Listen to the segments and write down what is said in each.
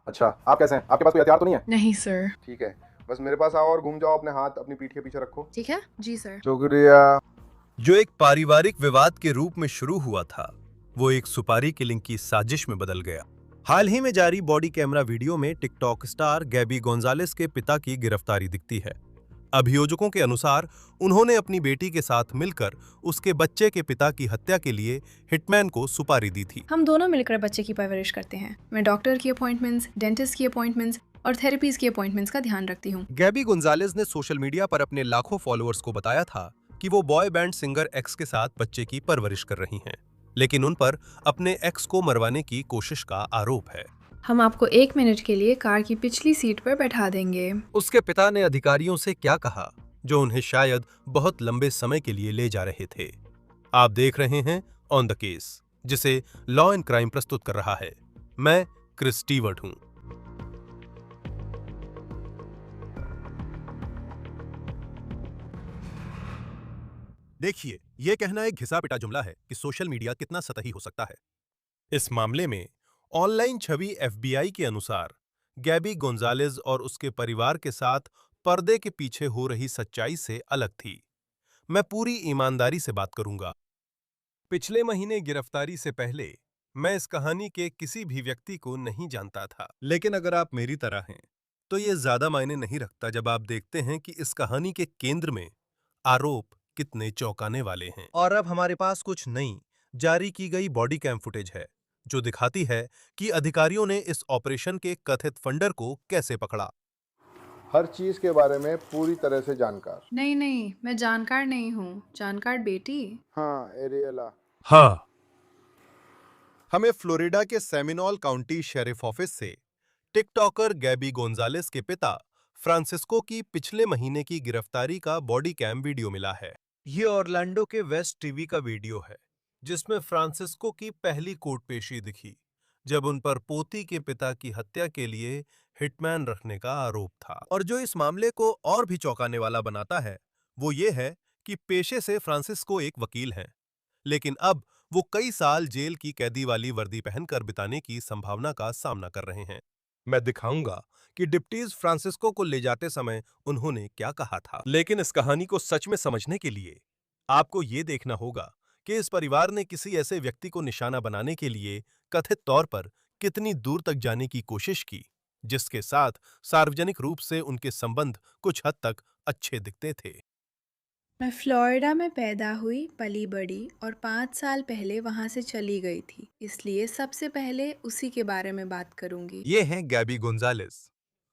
अच्छा, आप कैसे हैं? आपके पास कोई हथियार तो नहीं है? नहीं सर। ठीक है, बस मेरे पास आओ और घूम जाओ, अपने हाथ अपनी पीठ के पीछे रखो। ठीक है जी सर। शुक्रिया। जो एक पारिवारिक विवाद के रूप में शुरू हुआ था, वो एक सुपारी किलिंग की साजिश में बदल गया। हाल ही में जारी बॉडी कैमरा वीडियो में टिकटॉक स्टार गैबी गोंजालेस के पिता की गिरफ्तारी दिखती है। अभियोजकों के अनुसार उन्होंने अपनी बेटी के साथ मिलकर उसके बच्चे के पिता की हत्या के लिए हिटमैन को सुपारी दी थी। हम दोनों मिलकर बच्चे की परवरिश करते हैं। मैं डॉक्टर की अपॉइंटमेंट्स, डेंटिस्ट की अपॉइंटमेंट्स और थेरेपीज की अपॉइंटमेंट्स का ध्यान रखती हूँ। गैबी गोंजालेस ने सोशल मीडिया पर अपने लाखों फॉलोअर्स को बताया था कि वो बॉय बैंड सिंगर एक्स के साथ बच्चे की परवरिश कर रही हैं, लेकिन उन पर अपने एक्स को मरवाने की कोशिश का आरोप है। हम आपको 1 मिनट के लिए कार की पिछली सीट पर बैठा देंगे। उसके पिता ने अधिकारियों से क्या कहा, जो उन्हें शायद बहुत लंबे समय के लिए ले जा रहे थे। आप देख रहे हैं ऑन द केस, जिसे लॉ एंड क्राइम प्रस्तुत कर रहा है। मैं क्रिस स्टीवर्ट हूं। देखिए, यह कहना एक घिसा पिटा जुमला है कि सोशल मीडिया कितना सतही हो सकता है। इस मामले में ऑनलाइन छवि एफबीआई के अनुसार गैबी गोंजालेज और उसके परिवार के साथ पर्दे के पीछे हो रही सच्चाई से अलग थी। मैं पूरी ईमानदारी से बात करूंगा। पिछले महीने गिरफ्तारी से पहले मैं इस कहानी के किसी भी व्यक्ति को नहीं जानता था, लेकिन अगर आप मेरी तरह हैं तो यह ज्यादा मायने नहीं रखता जब आप देखते हैं कि इस कहानी के केंद्र में आरोप कितने चौंकाने वाले हैं। और अब हमारे पास कुछ नई जारी की गई बॉडी कैम फुटेज है, जो दिखाती है कि अधिकारियों ने इस ऑपरेशन के कथित फंडर को कैसे पकड़ा। हर चीज के बारे में पूरी तरह से जानकार। नहीं नहीं, मैं जानकार नहीं हूँ। जानकार बेटी। हाँ, एरियला। हाँ, हमें फ्लोरिडा के सेमिनोल काउंटी शेरिफ ऑफिस से टिकटॉकर गैबी गोंजालेस के पिता फ्रांसिस्को की पिछले महीने की गिरफ्तारी का बॉडी कैम वीडियो मिला है। ये ऑरलैंडो के वेस्ट टीवी का वीडियो है, जिसमें फ्रांसिस्को की पहली कोर्ट पेशी दिखी, जब उन पर पोती के पिता की हत्या के लिए हिटमैन रखने का आरोप था। और जो इस मामले को और भी चौंकाने वाला बनाता है, वो ये है कि पेशे से फ्रांसिस्को एक वकील हैं, लेकिन अब वो कई साल जेल की कैदी वाली वर्दी पहनकर बिताने की संभावना का सामना कर रहे हैं। मैं दिखाऊंगा कि डिप्टीज फ्रांसिस्को को ले जाते समय उन्होंने क्या कहा था, लेकिन इस कहानी को सच में समझने के लिए आपको ये देखना होगा कि इस परिवार ने किसी ऐसे व्यक्ति को निशाना बनाने के लिए कथित तौर पर कितनी दूर तक जाने की कोशिश की, जिसके साथ सार्वजनिक रूप से उनके संबंध कुछ हद तक अच्छे दिखते थे। मैं फ्लोरिडा में पैदा हुई, पली बड़ी और 5 साल पहले वहाँ से चली गई थी, इसलिए सबसे पहले उसी के बारे में बात करूंगी। ये हैं गैबी गोंजालेस।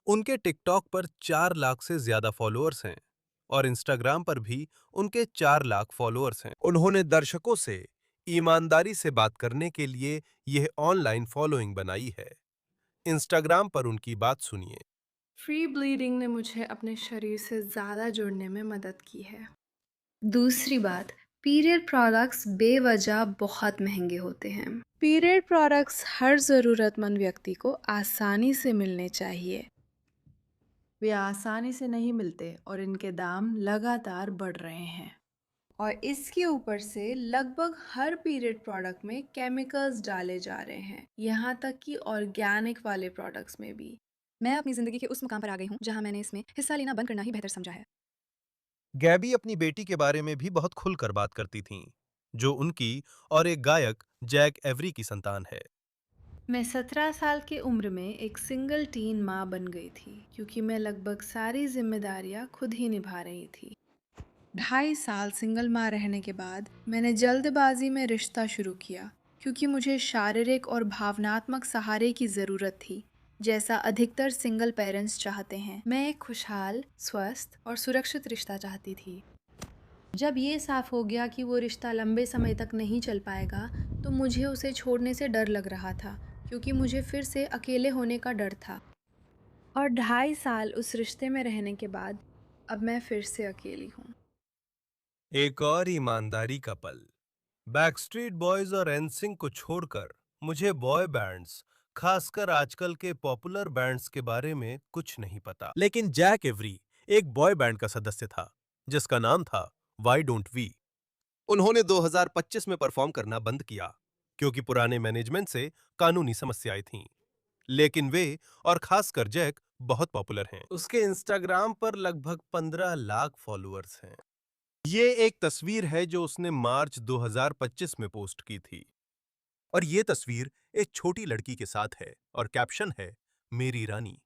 उनके टिकटॉक पर 4 लाख से ज्यादा फॉलोअर्स हैं और इंस्टाग्राम पर भी उनके 4 लाख फॉलोअर्स हैं। उन्होंने दर्शकों से ईमानदारी से बात करने के लिए यह ऑनलाइन फॉलोइंग बनाई है। इंस्टाग्राम पर उनकी बात सुनिए। फ्री ब्लीडिंग ने मुझे अपने शरीर से ज़्यादा जुड़ने में मदद की है। दूसरी बात, पीरियड प्रोडक्ट्स बेवजह बहुत महंगे होते हैं। पीरियड प्रोडक्ट्स हर ज़रूरतमंद व्यक्ति को आसानी से मिलने चाहिए। वे आसानी से नहीं मिलते और इनके दाम लगातार बढ़ रहे हैं। और इसके ऊपर से लगभग हर पीरियड प्रोडक्ट में केमिकल्स डाले जा रहे हैं, यहाँ तक कि ऑर्गेनिक वाले प्रोडक्ट्स में भी। मैं अपनी ज़िंदगी के उस मुकाम पर आ गई हूँ जहाँ मैंने इसमें हिस्सा लेना बंद करना ही बेहतर समझा है। गैबी अपनी बेटी के बारे में भी बहुत खुलकर बात करती थीं, जो उनकी और एक गायक जैक एवरी की संतान है। मैं 17 साल की उम्र में एक सिंगल टीन माँ बन गई थी, क्योंकि मैं लगभग सारी जिम्मेदारियाँ खुद ही निभा रही थी। 2.5 साल सिंगल माँ रहने के बाद मैंने जल्दबाजी में रिश्ता शुरू किया, क्योंकि मुझे शारीरिक और भावनात्मक सहारे की ज़रूरत थी, जैसा अधिकतर सिंगल पेरेंट्स चाहते हैं। मैं एक खुशहाल, स्वस्थ और सुरक्षित रिश्ता चाहती थी। जब ये साफ हो गया कि वो रिश्ता लंबे समय तक नहीं चल पाएगा, तो मुझे उसे छोड़ने से डर लग रहा था, क्योंकि मुझे फिर से अकेले होने का डर था। और 2.5 साल उस रिश्ते में रहने के बाद अब मैं फिर से अकेली हूँ। एक और ईमानदारी का पल। बैकस्ट्रीट बॉयज और एनसिंक को छोड़कर मुझे बॉय बैंड्स, खासकर आजकल के पॉपुलर बैंड्स के बारे में कुछ नहीं पता। लेकिन जैक एवरी एक बॉय बैंड का सदस्य था, जिसका नाम था वाई डोंट वी। उन्होंने 2025 में परफॉर्म करना बंद किया, क्योंकि पुराने मैनेजमेंट से कानूनी समस्याएं थीं। लेकिन वे और खासकर जैक बहुत पॉपुलर हैं। उसके इंस्टाग्राम पर लगभग 15 लाख फॉलोअर्स हैं। ये एक तस्वीर है जो उसने मार्च 2025 में पोस्ट की थी और ये तस्वीर एक छोटी लड़की के साथ है और कैप्शन है मेरी रानी।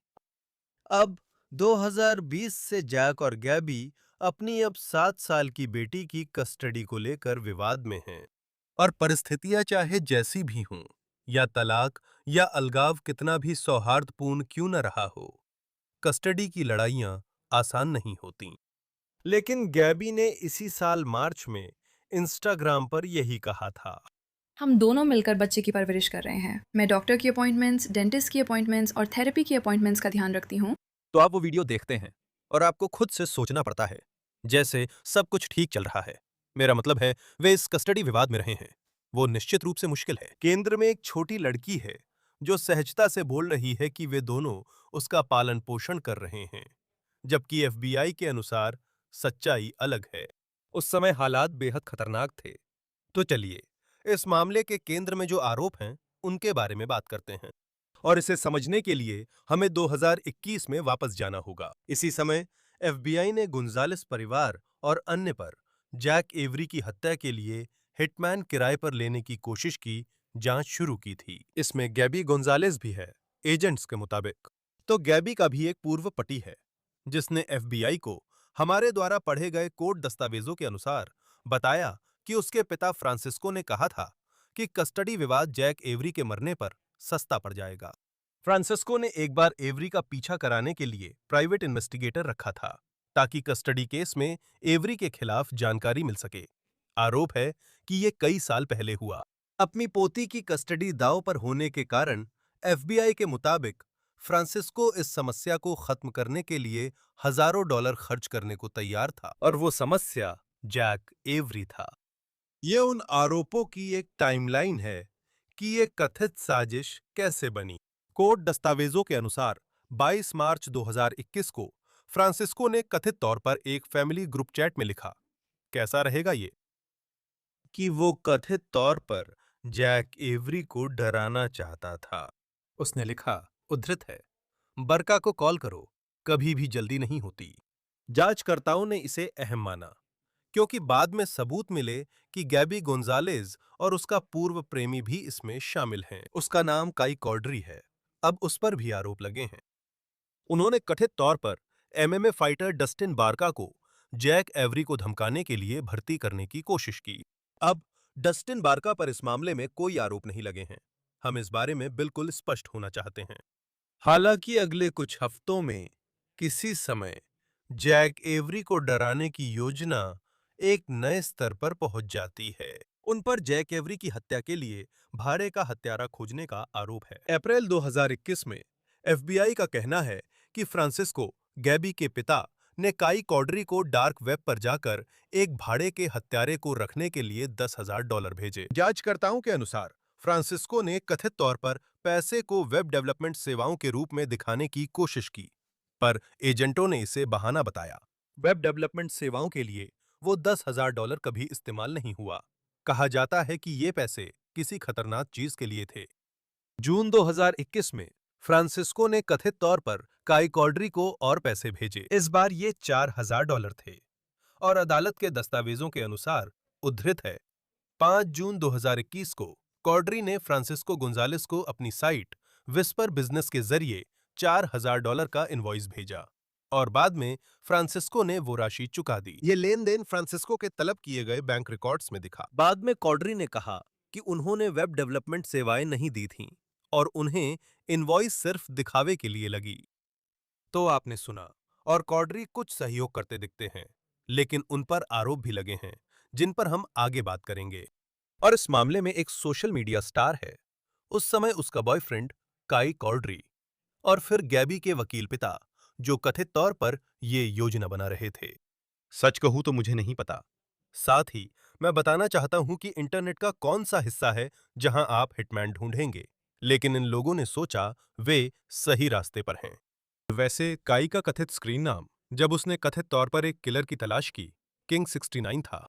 अब 2020 से जैक और गैबी अपनी अब 7 साल की बेटी की कस्टडी को लेकर विवाद में हैं और परिस्थितियां चाहे जैसी भी हों या तलाक या अलगाव कितना भी सौहार्दपूर्ण क्यों न रहा हो, कस्टडी की लड़ाइयां आसान नहीं होती। लेकिन गैबी ने इसी साल मार्च में इंस्टाग्राम पर यही कहा था। हम दोनों मिलकर बच्चे की परवरिश कर रहे हैं। मैं डॉक्टर की अपॉइंटमेंट्स, डेंटिस्ट की अपॉइंटमेंट्स और थेरेपी की अपॉइंटमेंट्स का ध्यान रखती हूँ। तो आप वो वीडियो देखते हैं और आपको खुद से सोचना पड़ता है जैसे सब कुछ ठीक चल रहा है। मेरा मतलब है वे इस कस्टडी विवाद में रहे हैं। वो निश्चित रूप से मुश्किल है। केंद्र में एक छोटी लड़की है जो सहजता से बोल रही है कि वे दोनों उसका पालन पोषण कर रहे हैं, जबकि एफबीआई के अनुसार सच्चाई अलग है। उस समय हालात बेहद खतरनाक थे। तो चलिए इस मामले के केंद्र में जो आरोप हैं उनके बारे में बात करते हैं और इसे समझने के लिए हमें 2021 में वापस जाना होगा। इसी समय एफबीआई ने गुंजालेस परिवार और अन्य पर जैक एवरी की हत्या के लिए हिटमैन किराए पर लेने की कोशिश की जांच शुरू की थी। इसमें गैबी गोंजालेस भी है एजेंट्स के मुताबिक। तो गैबी का भी एक पूर्व पति है जिसने एफबीआई को हमारे द्वारा पढ़े गए कोर्ट दस्तावेजों के अनुसार बताया कि उसके पिता फ्रांसिस्को ने कहा था कि कस्टडी विवाद जैक एवरी के मरने पर सस्ता पड़ जाएगा। फ्रांसिस्को ने एक बार एवरी का पीछा कराने के लिए प्राइवेट इन्वेस्टिगेटर रखा था ताकि कस्टडी केस में एवरी के खिलाफ जानकारी मिल सके। आरोप है कि ये कई साल पहले हुआ। अपनी पोती की कस्टडी दांव पर होने के कारण एफबीआई के मुताबिक फ्रांसिस्को इस समस्या को खत्म करने के लिए हजारों डॉलर खर्च करने को तैयार था और वो समस्या जैक एवरी था। ये उन आरोपों की एक टाइमलाइन है कि ये कथित साजिश कैसे बनी। कोर्ट दस्तावेजों के अनुसार 22 मार्च 2021 को फ्रांसिस्को ने कथित तौर पर एक फैमिली ग्रुप चैट में लिखा, कैसा रहेगा ये, कि वो कथित तौर पर जैक एवरी को डराना चाहता था। उसने लिखा, उद्धृत है, बरका को कॉल करो, कभी भी जल्दी नहीं होती। जांचकर्ताओं ने इसे अहम माना क्योंकि बाद में सबूत मिले कि गैबी गोंजालेज और उसका पूर्व प्रेमी भी इसमें शामिल हैं। उसका नाम काई कॉड्री है। अब उस पर भी आरोप लगे हैं। उन्होंने कथित तौर पर एमएमए फाइटर डस्टिन बारका को जैक एवरी को धमकाने के लिए भर्ती करने की कोशिश की। अब डस्टिन बारका पर इस मामले में कोई आरोप नहीं लगे हैं। हम इस बारे में बिल्कुल स्पष्ट होना चाहते हैं। हालांकि अगले कुछ हफ्तों में किसी समय जैक एवरी को डराने की योजना एक नए स्तर पर पहुंच जाती है। उन पर जैक एवरी की हत्या के लिए भाड़े का हत्यारा खोजने का आरोप है। अप्रैल 2021 में एफबीआई का कहना है कि फ्रांसिस्को, गैबी के पिता, ने काई कॉड्री को डार्क वेब पर जाकर एक भाड़े के हत्यारे को रखने के लिए $10,000 भेजे। जांचकर्ताओं के अनुसार फ्रांसिस्को ने कथित तौर पर पैसे को वेब डेवलपमेंट सेवाओं के रूप में दिखाने की कोशिश की, पर एजेंटों ने इसे बहाना बताया। वेब डेवलपमेंट सेवाओं के लिए वो $10,000 कभी इस्तेमाल नहीं हुआ। कहा जाता है कि ये पैसे किसी खतरनाक चीज के लिए थे। जून 2021 में फ्रांसिस्को ने कथित तौर पर काई कॉड्री को और पैसे भेजे। इस बार ये $4,000 थे और अदालत के दस्तावेजों के अनुसार, उद्धृत है, 5 जून 2021 को कॉड्री ने फ्रांसिस्को गोंजालेस को अपनी साइट विस्पर बिजनेस के जरिए $4,000 का इनवॉइस भेजा और बाद में फ्रांसिस्को ने वो राशि चुका दी। ये लेन देन फ्रांसिस्को के तलब किए गए बैंक रिकॉर्ड्स में दिखा। बाद में कॉड्री ने कहा कि उन्होंने वेब डेवलपमेंट सेवाएं नहीं दी थीं और उन्हें इनवॉइस सिर्फ दिखावे के लिए लगी। तो आपने सुना, और कॉड्री कुछ सहयोग करते दिखते हैं, लेकिन उन पर आरोप भी लगे हैं जिन पर हम आगे बात करेंगे। और इस मामले में एक सोशल मीडिया स्टार है। उस समय उसका बॉयफ्रेंड काई कॉड्री और फिर गैबी के वकील पिता, जो कथित तौर पर ये योजना बना रहे थे। सच कहूं तो मुझे नहीं पता। साथ ही मैं बताना चाहता हूं कि इंटरनेट का कौन सा हिस्सा है जहां आप हिटमैन ढूंढेंगे, लेकिन इन लोगों ने सोचा वे सही रास्ते पर हैं। वैसे काई का कथित स्क्रीन नाम, जब उसने कथित तौर पर एक किलर की तलाश की, किंग 69 था।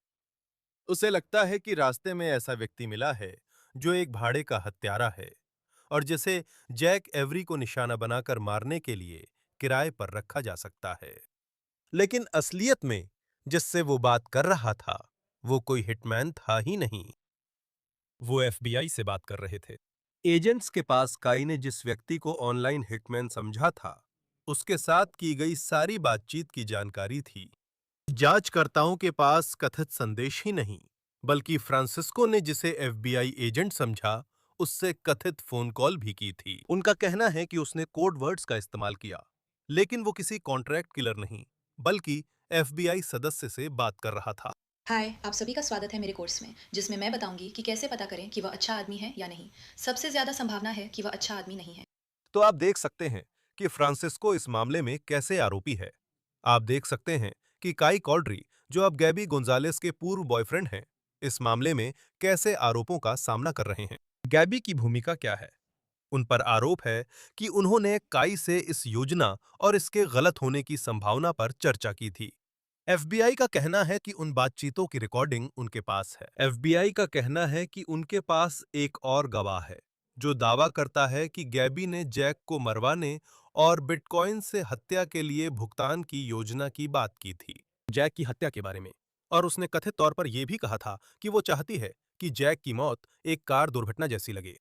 उसे लगता है कि रास्ते में ऐसा व्यक्ति मिला है जो एक भाड़े का हत्यारा है और जिसे जैक एवरी को निशाना बनाकर मारने के लिए किराए पर रखा जा सकता है। लेकिन असलियत में जिससे वो बात कर रहा था वो कोई हिटमैन था ही नहीं। वो एफबीआई से बात कर रहे थे। एजेंट्स के पास काई ने जिस व्यक्ति को ऑनलाइन हिटमैन समझा था उसके साथ की गई सारी बातचीत की जानकारी थी। जांचकर्ताओं के पास कथित संदेश ही नहीं बल्कि फ्रांसिस्को ने जिसे एफबीआई एजेंट समझा उससे कथित फोन कॉल भी की थी। उनका कहना है कि उसने कोड वर्ड्स का इस्तेमाल किया, लेकिन वो किसी कॉन्ट्रैक्ट किलर नहीं बल्कि एफबीआई सदस्य से बात कर रहा था। हाय, आप सभी का स्वागत है मेरे कोर्स में, जिसमें मैं बताऊंगी कि कैसे पता करें कि वह अच्छा आदमी है या नहीं। सबसे ज्यादा संभावना है कि वह अच्छा आदमी नहीं है। तो आप देख सकते हैं कि फ्रांसिस्को इस मामले में कैसे आरोपी है। आप देख सकते हैं कि काई कॉल्ड्री, जो अब गैबी गोंजालेस के पूर्व बॉयफ्रेंड हैं, इस मामले में कैसे आरोपों का सामना कर रहे हैं। गैबी की भूमिका क्या है? उन पर आरोप है कि उन्होंने काई से इस योजना और इसके गलत होने की संभावना पर चर्चा की थी। एफबीआई का कहना है कि उन बातचीतों की रिकॉर्डिंग उनके पास है। एफबीआई का कहना है कि उनके पास एक और गवाह है जो दावा करता है कि गैबी ने जैक को मरवाने और बिटकॉइन से हत्या के लिए भुगतान की योजना की बात की थी। जैक की हत्या के बारे में। और उसने कथित तौर पर यह भी कहा था कि वो चाहती है कि जैक की मौत एक कार दुर्घटना जैसी लगे।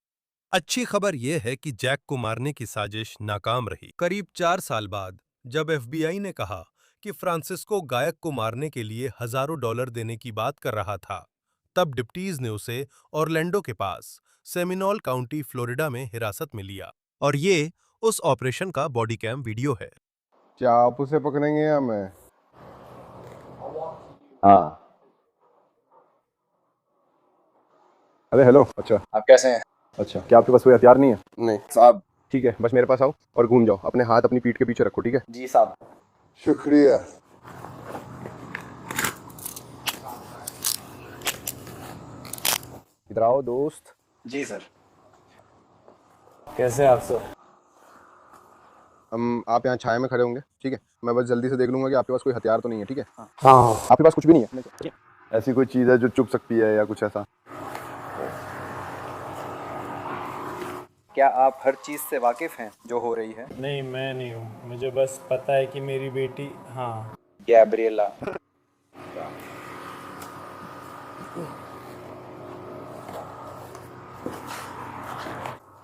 अच्छी खबर यह है कि जैक को मारने की साजिश नाकाम रही। करीब 4 साल बाद जब एफबीआई ने कहा कि फ्रांसिस्को गायक को मारने के लिए हजारों डॉलर देने की बात कर रहा था, तब डिप्टीज ने उसे ऑरलैंडो के पास सेमिनोल काउंटी फ्लोरिडा में हिरासत में लिया। और ये उस ऑपरेशन का बॉडी कैम वीडियो है। क्या आप उसे पकड़ेंगे या मैं? हाँ। अरे हेलो। अच्छा, आप कैसे हैं? अच्छा, क्या आपके पास कोई हथियार नहीं है? नहीं साहब। ठीक है, बस मेरे पास आओ और घूम जाओ। अपने हाथ अपनी पीठ के पीछे रखो, ठीक है? जी साहब। शुक्रिया। इधर आओ दोस्त। जी सर। कैसे हैं आप सर? आप यहाँ छाया में खड़े होंगे, ठीक है? मैं बस जल्दी से देख लूंगा कि आपके पास कोई हथियार तो नहीं है, ठीक है? हाँ। आपके पास कुछ भी नहीं है? ऐसी कोई चीज़ है जो चुभ सकती है या कुछ ऐसा? क्या आप हर चीज़ से वाकिफ़ हैं जो हो रही है? नहीं, मैं नहीं हूँ। मुझे बस पता है कि मेरी बेटी, हाँ, गैब्रिएला।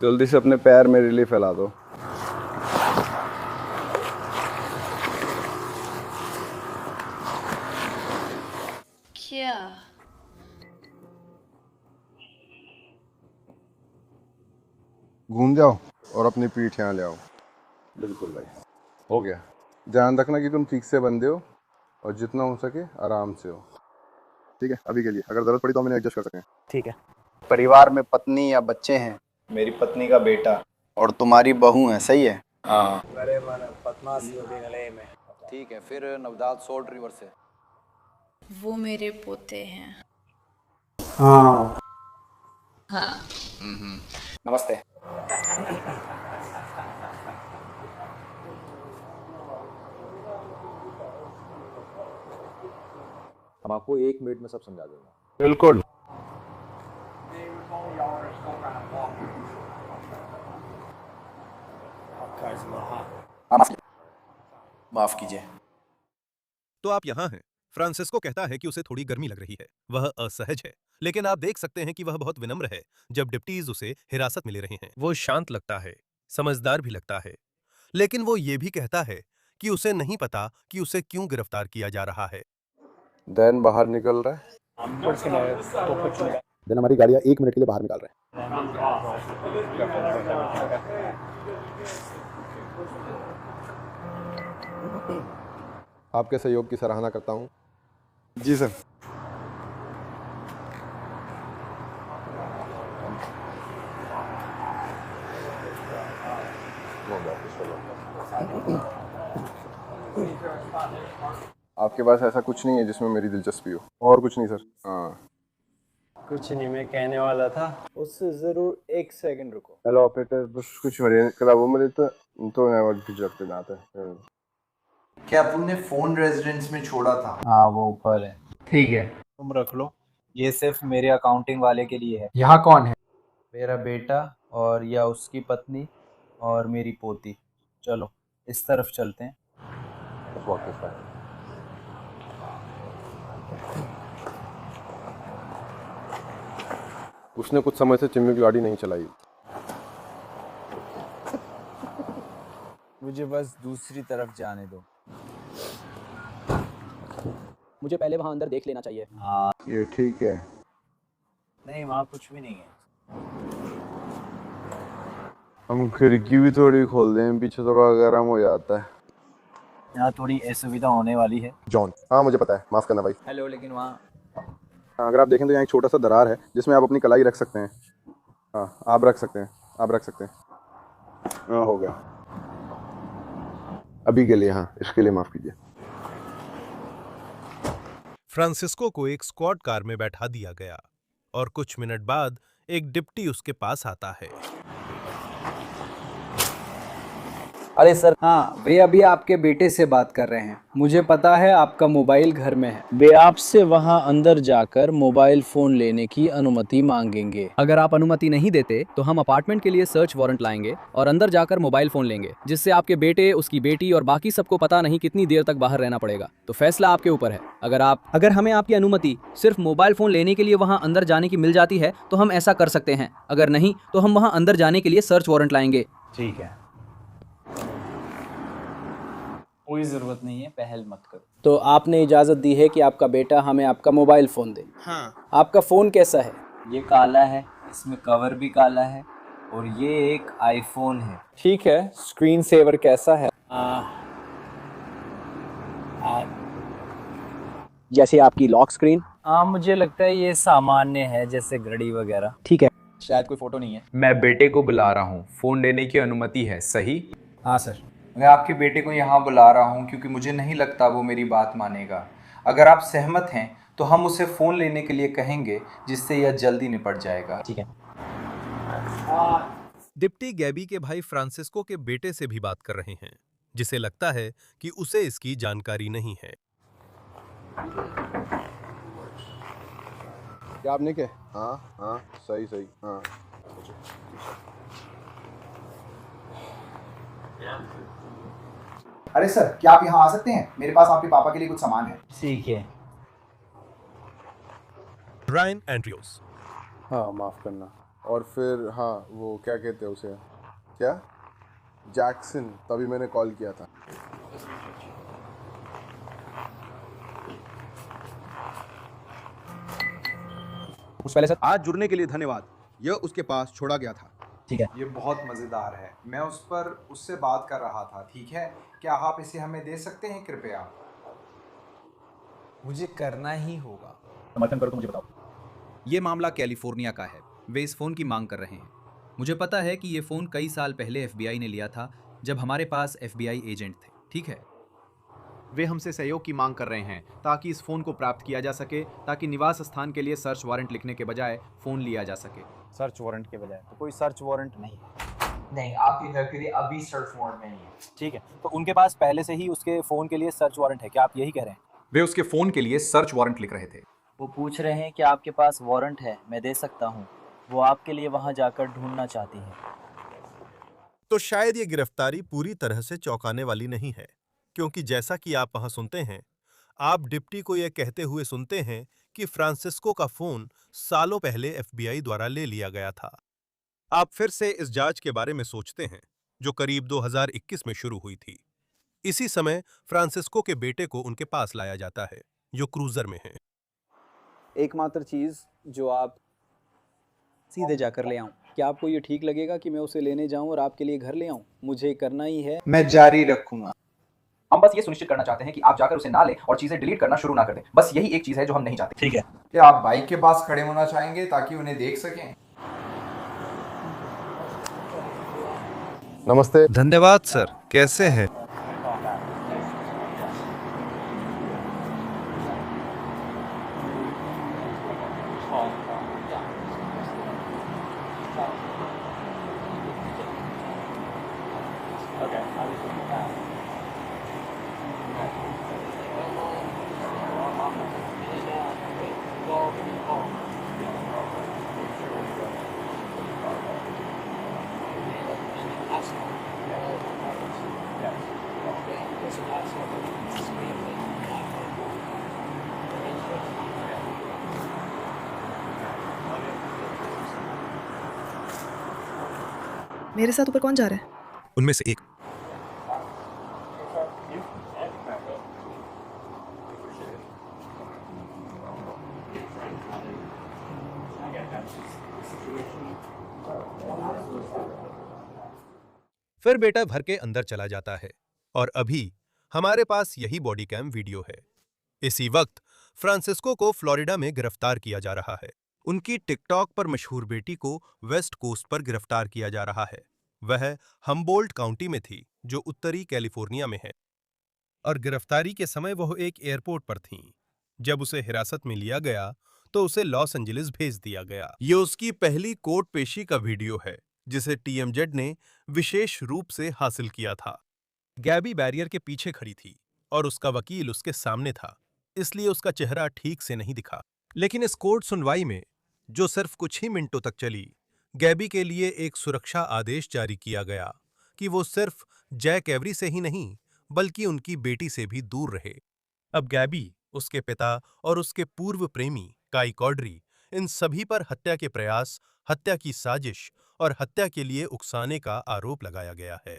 जल्दी से अपने पैर मेरे लिए फैला दो। क्या? घूम जाओ और अपनी पीठ यहाँ ले आओ। बिल्कुल भाई। हो गया। ध्यान रखना कि तुम ठीक से बंधे हो और जितना हो सके आराम से हो। ठीक है, अभी के लिए। अगर जरूरत पड़ी तो हम इन्हें एडजस्ट कर सकें। ठीक है। परिवार में पत्नी या बच्चे हैं? मेरी पत्नी का बेटा और तुम्हारी बहू है, सही है? हाँ। ठीक है, फिर नवदाल सोल्ट रिवर से। वो मेरे पोते हैं। हाँ। नमस्ते। हम आपको 1 मिनट में सब समझा देंगे। बिल्कुल। माफ कीजिए। तो आप यहाँ हैं। फ्रांसिस्को कहता है कि उसे थोड़ी गर्मी लग रही है, वह असहज है, लेकिन आप देख सकते हैं कि वह बहुत विनम्र है। जब डिप्टीज उसे हिरासत में ले रहे हैं, वो शांत लगता है, समझदार भी लगता है, लेकिन वो ये भी कहता है कि उसे नहीं पता कि उसे क्यों गिरफ्तार किया जा रहा है। दैन बाहर निकल रहा है। देन हमारी गाड़ियाँ 1 मिनट के लिए बाहर निकाल रहे हैं। आपके सहयोग की सराहना करता हूँ। जी सर। आपके पास ऐसा कुछ नहीं है जिसमें मेरी दिलचस्पी हो? और कुछ नहीं सर? हाँ। कुछ नहीं, मैं कहने वाला था, उससे ज़रूर 1 सेकंड रुको। हेलो ऑपरेटर, बस कुछ मरे करा वो मेरे तो नेवर भी रखते जाते हैं। क्या तुमने फोन रेजिडेंस में छोड़ा था? हाँ वो ऊपर है। ठीक है, तुम रख लो। ये सिर्फ मेरे अकाउंटिंग वाले के लिए है। यहाँ कौन है? मेरा बेटा और या उसकी पत्नी और मेरी पोती। चलो इस तरफ चलते हैं। Let's walk this way. उसने कुछ समय से चिम्मी की गाड़ी नहीं चलाई। मुझे बस दूसरी तरफ जाने दो। मुझे पहले वहाँ अंदर देख लेना चाहिए। हाँ ये ठीक है। नहीं, वहाँ कुछ भी नहीं है। हम खिड़की भी थोड़ी खोल दें, पीछे थोड़ा गर्म हो जाता है। यहाँ थोड़ी असुविधा होने वाली है। जॉन, हाँ मुझे पता है, माफ़ करना भाई। हेलो, लेकिन वहाँ अगर आप देखें तो यहाँ एक छोटा सा दरार है जिसमें आप अपनी कलाई रख सकते हैं। हाँ आप रख सकते हैं, आप रख सकते हैं। हाँ हो गया अभी के लिए। हाँ इसके लिए माफ़ कीजिए। फ्रांसिस्को को एक स्क्वाड कार में बैठा दिया गया और कुछ मिनट बाद एक डिप्टी उसके पास आता है। अरे सर, हाँ वे अभी आपके बेटे से बात कर रहे हैं। मुझे पता है आपका मोबाइल घर में है। वे आपसे वहाँ अंदर जाकर मोबाइल फ़ोन लेने की अनुमति मांगेंगे। अगर आप अनुमति नहीं देते तो हम अपार्टमेंट के लिए सर्च वारंट लाएंगे और अंदर जाकर मोबाइल फ़ोन लेंगे, जिससे आपके बेटे, उसकी बेटी और बाकी सबको पता नहीं कितनी देर तक बाहर रहना पड़ेगा। तो फैसला आपके ऊपर है। अगर हमें आपकी अनुमति सिर्फ मोबाइल फ़ोन लेने के लिए वहाँ अंदर जाने की मिल जाती है तो हम ऐसा कर सकते हैं। अगर नहीं तो हम वहाँ अंदर जाने के लिए सर्च वारंट लाएंगे। ठीक है, कोई ज़रूरत नहीं है, पहल मत करो। तो आपने इजाज़त दी है कि आपका बेटा हमें आपका मोबाइल फ़ोन दे? हाँ। आपका फ़ोन कैसा है? ये काला है, इसमें कवर भी काला है और ये एक आईफोन है। ठीक है, स्क्रीन सेवर कैसा है? जैसे आपकी लॉक स्क्रीन? हाँ, मुझे लगता है ये सामान्य है, जैसे घड़ी वगैरह। ठीक है। शायद कोई फोटो नहीं है। मैं बेटे को बुला रहा हूँ, फ़ोन लेने की अनुमति है, सही? हाँ सर। मैं आपके बेटे को यहाँ बुला रहा हूँ क्योंकि मुझे नहीं लगता वो मेरी बात मानेगा। अगर आप सहमत हैं तो हम उसे फ़ोन लेने के लिए कहेंगे, जिससे यह जल्दी निपट जाएगा। ठीक है। डिप्टी गैबी के भाई फ्रांसिस्को के बेटे से भी बात कर रहे हैं, जिसे लगता है कि उसे इसकी जानकारी नहीं है। क्या आपने क्या? हाँ हाँ सही सही हाँ। अरे सर, क्या आप यहाँ आ सकते हैं? मेरे पास आपके पापा के लिए कुछ सामान है। ठीक है। Brian Andrews. हाँ माफ़ करना। और फिर हाँ वो क्या कहते हैं उसे, क्या जैक्सन, तभी मैंने कॉल किया था। उस पहले सर। आज जुड़ने के लिए धन्यवाद। यह उसके पास छोड़ा गया था। ठीक है। ये बहुत मज़ेदार है। मैं उससे बात कर रहा था, ठीक है? क्या आप इसे हमें दे सकते हैं कृपया? मुझे करना ही होगा। समर्थन करो तो मुझे बताओ। ये मामला कैलिफोर्निया का है। वे इस फ़ोन की मांग कर रहे हैं। मुझे पता है कि ये फ़ोन कई साल पहले FBI ने लिया था, जब हमारे पास FBI एजेंट थे, ठीक है? वे हमसे सहयोग की मांग कर रहे हैं ताकि इस फ़ोन को प्राप्त किया जा सके, ताकि निवास स्थान के लिए सर्च वारंट लिखने के बजाय फ़ोन लिया जा सके। सर्च वारंट के बजाय तो कोई सर्च वारंट नहीं। नहीं, आपके घर के लिए अभी सर्च वारंट नहीं है। ठीक है, तो उनके पास पहले से ही उसके फ़ोन के लिए सर्च वारंट है, क्या आप यही कह रहे हैं? वे उसके फ़ोन के लिए सर्च वारंट लिख रहे थे। वो पूछ रहे हैं कि आपके पास वारंट है, मैं दे सकता हूँ। वो आपके लिए वहाँ जाकर ढूंढना चाहती है। तो शायद ये गिरफ्तारी पूरी तरह से चौंकाने वाली नहीं है, क्योंकि जैसा कि आप वहां सुनते हैं, आप डिप्टी को यह कहते हुए सुनते हैं कि फ्रांसिस्को का फोन सालों पहले FBI द्वारा ले लिया गया था। आप फिर से इस जांच के बारे में सोचते हैं, जो करीब 2021 में शुरू हुई थी। इसी समय फ्रांसिस्को के बेटे को उनके पास लाया जाता है, जो क्रूजर में है। एकमात्र चीज़ जो आप सीधे जाकर ले आऊं, क्या आपको ये ठीक लगेगा कि मैं उसे लेने जाऊं और आपके लिए घर ले आऊं? मुझे करना ही है। मैं जारी रखूंगा। हम बस ये सुनिश्चित करना चाहते हैं कि आप जाकर उसे ना लें और चीजें डिलीट करना शुरू ना कर दें। बस यही एक चीज है जो हम नहीं चाहते। ठीक है। क्या आप बाइक के पास खड़े होना चाहेंगे ताकि उन्हें देख सकें? नमस्ते। धन्यवाद सर, कैसे हैं? मेरे साथ ऊपर कौन जा रहा है? उनमें से एक। फिर बेटा घर के अंदर चला जाता है और अभी हमारे पास यही बॉडी कैम वीडियो है। इसी वक्त फ्रांसिस्को को फ्लोरिडा में गिरफ्तार किया जा रहा है। उनकी टिकटॉक पर मशहूर बेटी को वेस्ट कोस्ट पर गिरफ्तार किया जा रहा है। वह हम्बोल्ट काउंटी में थी, जो उत्तरी कैलिफोर्निया में है, और गिरफ्तारी के समय वह एक एयरपोर्ट पर थीं। जब उसे हिरासत में लिया गया तो उसे लॉस एंजलिस भेज दिया गया। ये उसकी पहली कोर्ट पेशी का वीडियो है, जिसे टीएमजेड ने विशेष रूप से हासिल किया था। गैबी बैरियर के पीछे खड़ी थी और उसका वकील उसके सामने था, इसलिए उसका चेहरा ठीक से नहीं दिखा। लेकिन इस कोर्ट सुनवाई में, जो सिर्फ कुछ ही मिनटों तक चली, गैबी के लिए एक सुरक्षा आदेश जारी किया गया कि वो सिर्फ जैक एवरी से ही नहीं, बल्कि उनकी बेटी से भी दूर रहे। अब गैबी, उसके पिता और उसके पूर्व प्रेमी काई कॉड्री, इन सभी पर हत्या के प्रयास, हत्या की साजिश और हत्या के लिए उकसाने का आरोप लगाया गया है।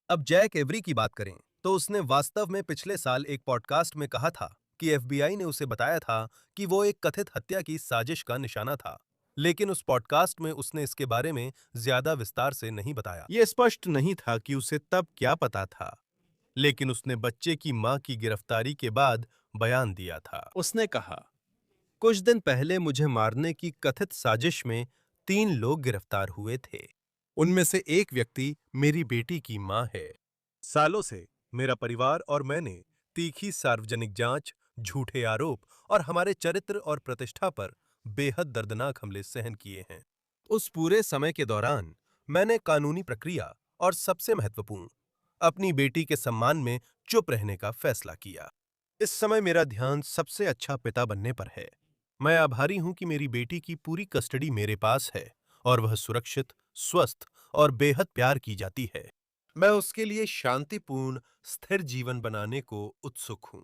अब जैक एवरी की बात करें तो उसने वास्तव में पिछले साल एक पॉडकास्ट में कहा था कि एफबीआई ने उसे बताया था कि वो एक कथित हत्या की साजिश का निशाना था, लेकिन उस पॉडकास्ट में उसने इसके बारे में ज्यादा विस्तार से नहीं बताया। ये स्पष्ट नहीं था कि उसे तब क्या पता था, लेकिन उसने बच्चे की मां की गिरफ्तारी के बाद बयान दिया था। उसने कहा, कुछ दिन पहले मुझे मारने की कथित साजिश में 3 लोग गिरफ्तार हुए थे। उनमें से एक व्यक्ति मेरी बेटी की मां है। सालों से मेरा परिवार और मैंने तीखी सार्वजनिक जांच, झूठे आरोप और हमारे चरित्र और प्रतिष्ठा पर बेहद दर्दनाक हमले सहन किए हैं। उस पूरे समय के दौरान मैंने कानूनी प्रक्रिया और सबसे महत्वपूर्ण, अपनी बेटी के सम्मान में चुप रहने का फैसला किया। इस समय मेरा ध्यान सबसे अच्छा पिता बनने पर है। मैं आभारी हूं कि मेरी बेटी की पूरी कस्टडी मेरे पास है और वह सुरक्षित, स्वस्थ और बेहद प्यार की जाती है। मैं उसके लिए शांतिपूर्ण, स्थिर जीवन बनाने को उत्सुक हूं।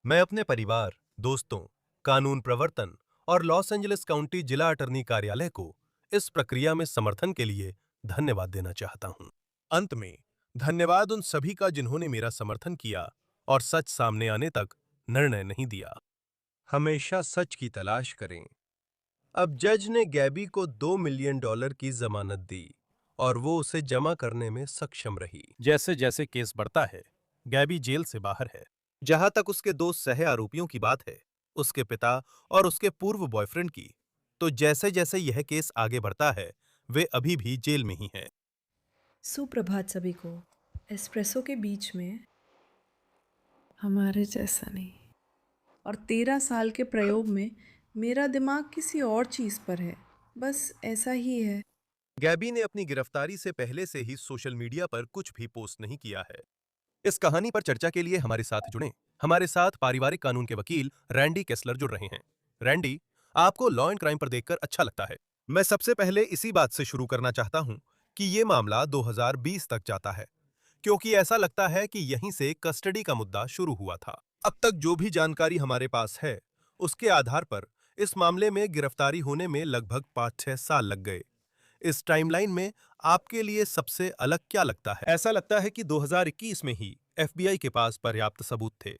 मैं अपने परिवार, दोस्तों, कानून प्रवर्तन और लॉस एंजलिस काउंटी जिला अटर्नी कार्यालय को इस प्रक्रिया में समर्थन के लिए धन्यवाद देना चाहता हूं। अंत में, धन्यवाद उन सभी का जिन्होंने मेरा समर्थन किया और सच सामने आने तक निर्णय नहीं दिया। हमेशा सच की तलाश करें। अब जज ने गैबी को $2 मिलियन की जमानत दी और वो उसे जमा करने में सक्षम रही। जैसे जैसे केस बढ़ता है, गैबी जेल से बाहर है। जहां तक उसके 2 सह आरोपियों की बात है, उसके पिता और उसके पूर्व बॉयफ्रेंड की, तो जैसे जैसे यह केस आगे बढ़ता है, वे अभी भी जेल में ही हैं। सुप्रभात सभी को। एस्प्रेसो के बीच में हमारे जैसा नहीं, और 13 साल के प्रयोग में मेरा दिमाग किसी और चीज़ पर है। बस ऐसा ही है। गैबी ने अपनी गिरफ्तारी से पहले से ही सोशल मीडिया पर कुछ भी पोस्ट नहीं किया है। इस कहानी पर चर्चा के लिए हमारे साथ जुड़ें। हमारे साथ पारिवारिक कानून के वकील रैंडी केस्लर जुड़ रहे हैं। रैंडी, आपको लॉ एंड क्राइम पर देखकर अच्छा लगता है। मैं सबसे पहले इसी बात से शुरू करना चाहता हूं कि ये मामला 2020 तक जाता है, क्योंकि ऐसा लगता है कि यहीं से कस्टडी का मुद्दा शुरू हुआ था। अब तक जो भी जानकारी हमारे पास है, उसके आधार पर इस मामले में गिरफ्तारी होने में लगभग 5-6 साल लग गए। इस टाइमलाइन में आपके लिए सबसे अलग क्या लगता है? ऐसा लगता है कि 2021 में ही एफबीआई के पास पर्याप्त सबूत थे।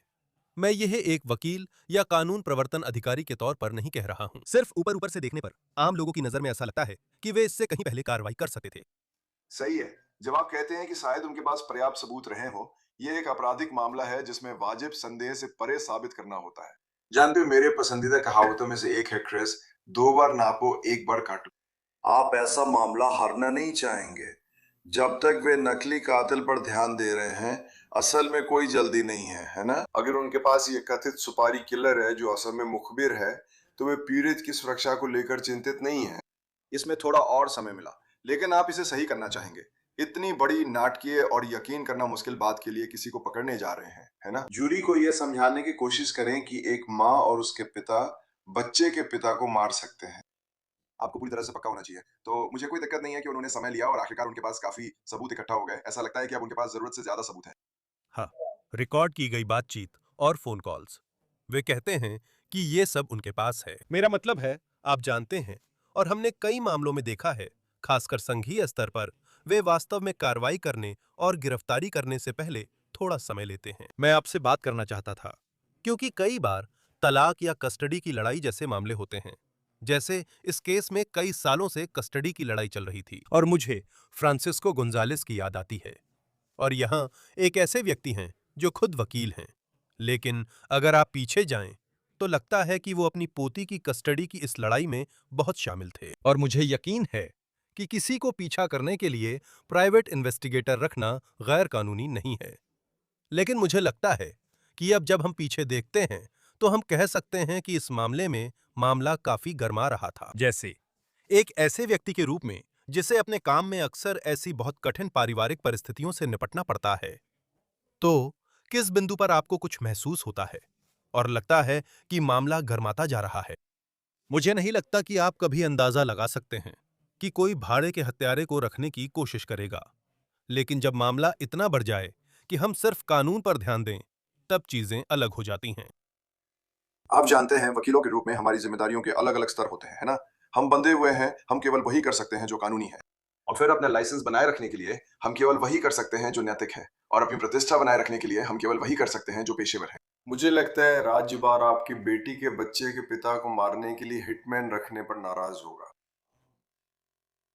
मैं यह एक वकील या कानून प्रवर्तन अधिकारी के तौर पर नहीं कह रहा हूं। सिर्फ ऊपर ऊपर से देखने पर आम लोगों की नजर में ऐसा लगता है कि वे इससे कहीं पहले कार्रवाई कर सकते थे। सही है। जब आप कहते हैं कि शायद उनके पास पर्याप्त सबूत रहे हो, ये एक आपराधिक मामला है जिसमें वाजिब संदेह से परे साबित करना होता है। जानते हो, मेरे पसंदीदा कहावतों में से एक है क्रिस, 2 बार नापो, 1 बार काटो। आप ऐसा मामला हारना नहीं चाहेंगे। जब तक वे नकली कातिल पर ध्यान दे रहे हैं, असल में कोई जल्दी नहीं है, है ना? अगर उनके पास ये कथित सुपारी किलर है जो असल में मुखबिर है, तो वे पीड़ित की सुरक्षा को लेकर चिंतित नहीं है। इसमें थोड़ा और समय मिला, लेकिन आप इसे सही करना चाहेंगे। इतनी बड़ी, नाटकीय और यकीन करना मुश्किल बात के लिए किसी को पकड़ने जा रहे हैं, है ना? जूरी को यह समझाने की कोशिश करें कि एक माँ और उसके पिता बच्चे के पिता को मार सकते हैं। आपको पूरी तरह से पक्का होना चाहिए। तो मुझे कोई दिक्कत नहीं है कि उन्होंने समय लिया और आखिरकार उनके पास काफी सबूत इकट्ठा हो गए। ऐसा लगता है कि अब उनके पास जरूरत से ज्यादा सबूत है। हाँ, रिकॉर्ड की गई बातचीत और फोन कॉल्स। वे कहते हैं कि ये सब उनके पास है। मेरा मतलब है, आप जानते हैं, और हमने कई मामलों में देखा है, खासकर संघीय स्तर पर, वे वास्तव में कार्रवाई करने और गिरफ्तारी करने से पहले थोड़ा समय लेते हैं। मैं आपसे बात करना चाहता था क्योंकि कई बार तलाक या कस्टडी की लड़ाई जैसे मामले होते हैं। जैसे इस केस में कई सालों से कस्टडी की लड़ाई चल रही थी और मुझे फ्रांसिस्को गोंजालेस की याद आती है। और यहाँ एक ऐसे व्यक्ति हैं जो खुद वकील हैं, लेकिन अगर आप पीछे जाएं तो लगता है कि वो अपनी पोती की कस्टडी की इस लड़ाई में बहुत शामिल थे। और मुझे यकीन है कि किसी को पीछा करने के लिए प्राइवेट इन्वेस्टिगेटर रखना गैर कानूनी नहीं है। लेकिन मुझे लगता है कि अब जब हम पीछे देखते हैं तो हम कह सकते हैं कि इस मामले में मामला काफी गर्मा रहा था। जैसे एक ऐसे व्यक्ति के रूप में जिसे अपने काम में अक्सर ऐसी बहुत कठिन पारिवारिक परिस्थितियों से निपटना पड़ता है, तो किस बिंदु पर आपको कुछ महसूस होता है और लगता है कि मामला गर्माता जा रहा है? मुझे नहीं लगता कि आप कभी अंदाजा लगा सकते हैं कि कोई भाड़े के हत्यारे को रखने की कोशिश करेगा, लेकिन जब मामला इतना बढ़ जाए कि हम सिर्फ कानून पर ध्यान दें, तब चीजें अलग हो जाती हैं। आप जानते हैं, वकीलों के रूप में हमारी जिम्मेदारियों के अलग अलग स्तर होते हैं, है ना? हम बंधे हुए हैं, हम केवल वही कर सकते हैं जो कानूनी है। और फिर अपना लाइसेंस बनाए रखने के लिए हम केवल वही कर सकते हैं जो नैतिक है, और अपनी प्रतिष्ठा बनाए रखने के लिए हम केवल वही कर सकते हैं जो पेशेवर है। मुझे लगता है राज्य बार आपकी बेटी के बच्चे के पिता को मारने के लिए हिटमैन रखने पर नाराज होगा।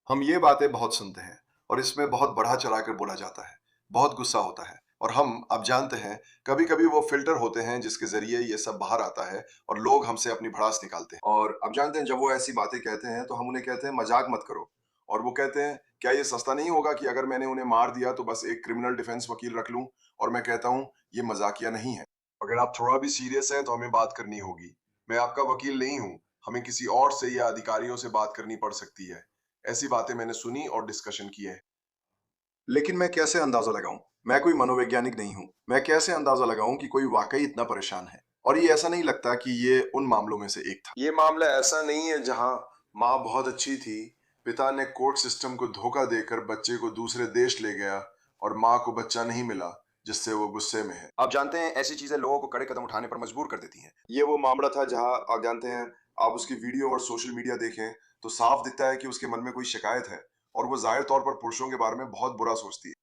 हम ये बातें बहुत सुनते हैं और इसमें बहुत बढ़ा चढ़ाकर बोला जाता है, बहुत गुस्सा होता है, और हम, आप जानते हैं, कभी कभी वो फिल्टर होते हैं जिसके जरिए ये सब बाहर आता है और लोग हमसे अपनी भड़ास निकालते हैं। और आप जानते हैं, जब वो ऐसी बातें कहते हैं तो हम उन्हें कहते हैं मजाक मत करो, और वो कहते हैं क्या ये सस्ता नहीं होगा कि अगर मैंने उन्हें मार दिया तो बस एक क्रिमिनल डिफेंस वकील रख लूं? और मैं कहता हूं ये मजाकिया नहीं है। अगर आप थोड़ा भी सीरियस हैं तो हमें बात करनी होगी। मैं आपका वकील नहीं हूं, हमें किसी और से या अधिकारियों से बात करनी पड़ सकती है। ऐसी बातें मैंने सुनी और डिस्कशन की है। लेकिन मैं कैसे अंदाजा लगाऊं? मैं कोई मनोवैज्ञानिक नहीं हूं। मैं कैसे अंदाजा लगाऊं कि कोई वाकई इतना परेशान है? और ये ऐसा नहीं लगता कि ये उन मामलों में से एक था। ये मामला ऐसा नहीं है जहां माँ बहुत अच्छी थी, पिता ने कोर्ट सिस्टम को धोखा देकर बच्चे को दूसरे देश ले गया और माँ को बच्चा नहीं मिला, जिससे वो गुस्से में है। आप जानते हैं, ऐसी चीजें लोगों को कड़े कदम उठाने पर मजबूर कर देती हैं। ये वो मामला था जहां, आप जानते हैं, आप उसकी वीडियो और सोशल मीडिया देखें तो साफ दिखता है कि उसके मन में कोई शिकायत है और वो जाहिर तौर पर पुरुषों के बारे में बहुत बुरा सोचती है।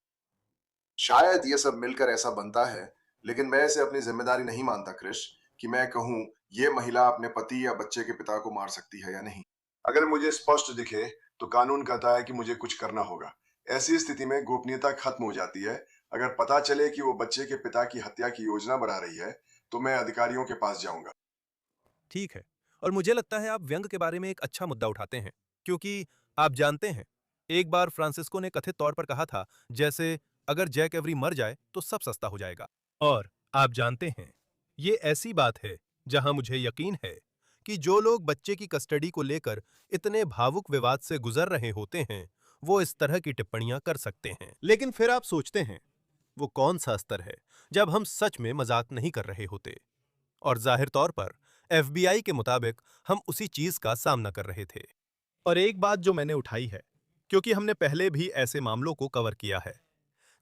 शायद ये सब मिलकर ऐसा बनता है, लेकिन मैं इसे अपनी जिम्मेदारी नहीं मानता क्रिश, कि मैं कहूं ये महिला अपने पति या बच्चे के पिता को मार सकती है या नहीं। अगर मुझे स्पष्ट दिखे तो कानून कहता है कि मुझे कुछ करना होगा। ऐसी स्थिति में गोपनीयता खत्म हो जाती है। अगर पता चले कि वो बच्चे के पिता की हत्या की योजना बना रही है तो मैं अधिकारियों के पास जाऊंगा। ठीक है, और मुझे लगता है आप व्यंग के बारे में एक अच्छा मुद्दा उठाते हैं, क्योंकि आप जानते हैं, एक बार फ्रांसिस्को ने कथित तौर पर कहा था, जैसे अगर जैक एवरी मर जाए तो सब सस्ता हो जाएगा। और आप जानते हैं, ये ऐसी बात है जहां मुझे यकीन है कि जो लोग बच्चे की कस्टडी को लेकर इतने भावुक विवाद से गुजर रहे होते हैं, वो इस तरह की टिप्पणियां कर सकते हैं। लेकिन फिर आप सोचते हैं, वो कौन सा स्तर है जब हम सच में मजाक नहीं कर रहे होते? और जाहिर तौर पर एफबीआई के मुताबिक हम उसी चीज का सामना कर रहे थे। और एक बात जो मैंने उठाई है, क्योंकि हमने पहले भी ऐसे मामलों को कवर किया है,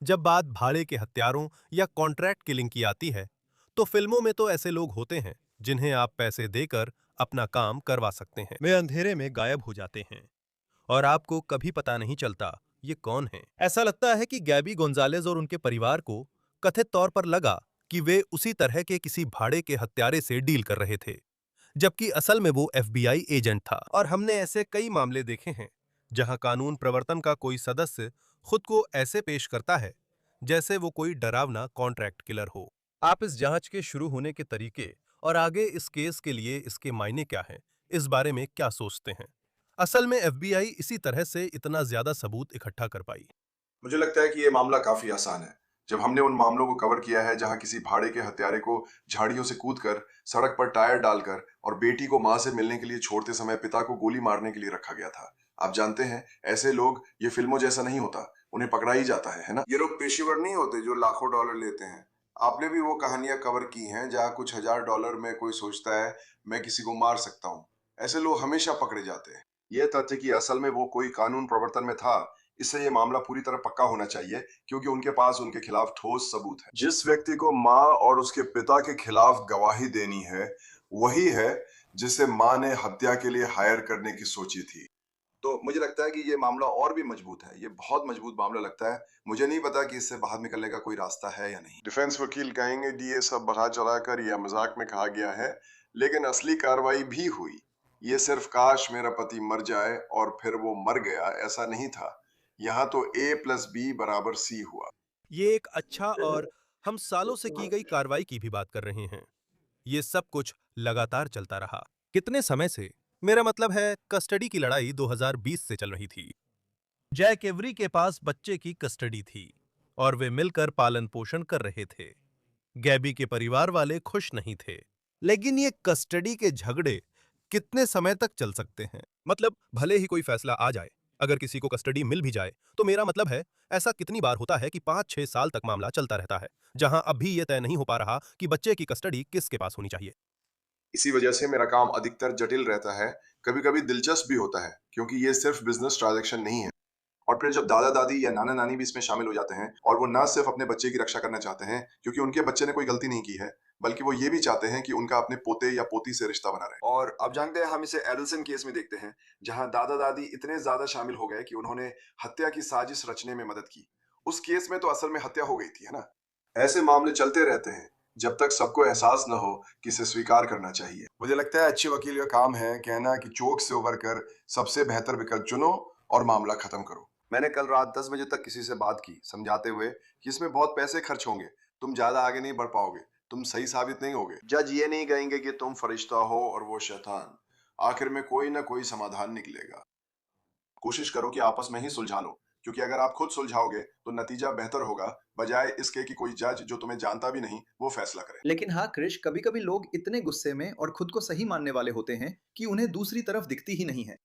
जब बात भाड़े के हत्यारों या कॉन्ट्रैक्ट किलिंग की आती है, तो फिल्मों में तो ऐसे लोग होते हैं जिन्हें आप पैसे देकर अपना काम करवा सकते हैं। वे अंधेरे में गायब हो जाते हैं और आपको कभी पता नहीं चलता ये कौन है। ऐसा लगता है कि गैबी गोंजालेज और उनके परिवार को कथित तौर पर लगा कि वे उसी तरह के किसी भाड़े के हत्यारे से डील कर रहे थे, जबकि असल में वो एफबीआई एजेंट था। और हमने ऐसे कई मामले देखे हैं जहां कानून प्रवर्तन का कोई सदस्य खुद को ऐसे पेश करता है जैसे वो कोई डरावना कॉन्ट्रैक्ट किलर हो। आप इस जांच के शुरू होने के तरीके और आगे इस केस के लिए इसके मायने क्या हैं, इस बारे में क्या सोचते हैं? असल में एफबीआई इसी तरह से इतना ज्यादा सबूत इकट्ठा कर पाई। मुझे लगता है कि ये मामला काफी आसान है। जब हमने उन मामलों को कवर किया है जहां किसी भाड़े के हत्यारे को झाड़ियों से कूदकर, सड़क पर टायर डालकर और बेटी को मां से मिलने के लिए छोड़ते समय पिता को गोली मारने के लिए रखा गया था। आप जानते हैं, ऐसे लोग, ये फिल्मों जैसा नहीं होता, उन्हें पकड़ा ही जाता है ना? ये लोग पेशेवर नहीं होते जो लाखों डॉलर लेते हैं। आपने भी वो कहानियां कवर की हैं जहां कुछ $1000 में कोई सोचता है मैं किसी को मार सकता हूं। ऐसे लोग हमेशा पकड़े जाते हैं। यह तथ्य कि असल में वो कोई कानून प्रवर्तन में था इससे ये मामला पूरी तरह पक्का होना चाहिए क्योंकि उनके पास उनके खिलाफ ठोस सबूत है। जिस व्यक्ति को माँ और उसके पिता के खिलाफ गवाही देनी है वही है जिसे माँ ने हत्या के लिए हायर करने की सोची थी। तो मुझे लगता है कि ये मामला और भी मजबूत है। ये बहुत मजबूत मामला लगता है। मुझे नहीं पता कि इससे बाहर निकलने का कोई रास्ता है या नहीं। डिफेंस वकील कहेंगे कि ये सब बढ़ा चढ़ाकर या मजाक में कहा गया है, लेकिन असली कार्रवाई भी हुई। ये सिर्फ काश मेरा पति मर जाए और फिर वो मर गया ऐसा नहीं था। यहाँ तो A+B बराबर C हुआ। ये एक अच्छा और हम सालों से की गई कार्रवाई की भी बात कर रहे हैं। ये सब कुछ लगातार चलता रहा। कितने समय से? मेरा मतलब है कस्टडी की लड़ाई 2020 से चल रही थी। जैक एवरी के पास बच्चे की कस्टडी थी और वे मिलकर पालन पोषण कर रहे थे। गैबी के परिवार वाले खुश नहीं थे, लेकिन ये कस्टडी के झगड़े कितने समय तक चल सकते हैं? मतलब भले ही कोई फैसला आ जाए, अगर किसी को कस्टडी मिल भी जाए, तो मेरा मतलब है ऐसा कितनी बार होता है कि 5-6 साल तक मामला चलता रहता है, जहां अब भी यह तय नहीं हो पा रहा कि बच्चे की कस्टडी किसके पास होनी चाहिए। इसी वजह से मेरा काम अधिकतर जटिल रहता है, कभी कभी दिलचस्प भी होता है, क्योंकि ये सिर्फ बिजनेस ट्रांजैक्शन नहीं है। और फिर जब दादा दादी या नाना नानी भी इसमें शामिल हो जाते हैं और वो ना सिर्फ अपने बच्चे की रक्षा करना चाहते हैं क्योंकि उनके बच्चे ने कोई गलती नहीं की है, बल्कि वो ये भी चाहते हैं कि उनका अपने पोते या पोती से रिश्ता बना रहे। और अब जानते हैं, हम इसे एडल्सन केस में देखते हैं, जहां दादा दादी इतने ज्यादा शामिल हो गए कि उन्होंने हत्या की साजिश रचने में मदद की। उस केस में तो असल में हत्या हो गई थी, है ना? ऐसे मामले चलते रहते हैं जब तक सबको एहसास न हो कि इसे स्वीकार करना चाहिए। मुझे लगता है अच्छे वकील का काम है कहना कि चौक से उबर कर सबसे बेहतर विकल्प चुनो और मामला खत्म करो। मैंने कल रात 10 बजे तक किसी से बात की, समझाते हुए कि इसमें बहुत पैसे खर्च होंगे, तुम ज्यादा आगे नहीं बढ़ पाओगे, तुम सही साबित नहीं होगे। जज ये नहीं कहेंगे कि तुम फरिश्ता हो और वो शैतान। आखिर में कोई ना कोई समाधान निकलेगा। कोशिश करो कि आपस में ही सुलझा लो, क्योंकि अगर आप खुद सुलझाओगे तो नतीजा बेहतर होगा, बजाय इसके कि कोई जज जो तुम्हें जानता भी नहीं वो फैसला करे। लेकिन हाँ क्रिश, कभी कभी लोग इतने गुस्से में और खुद को सही मानने वाले होते हैं कि उन्हें दूसरी तरफ दिखती ही नहीं है।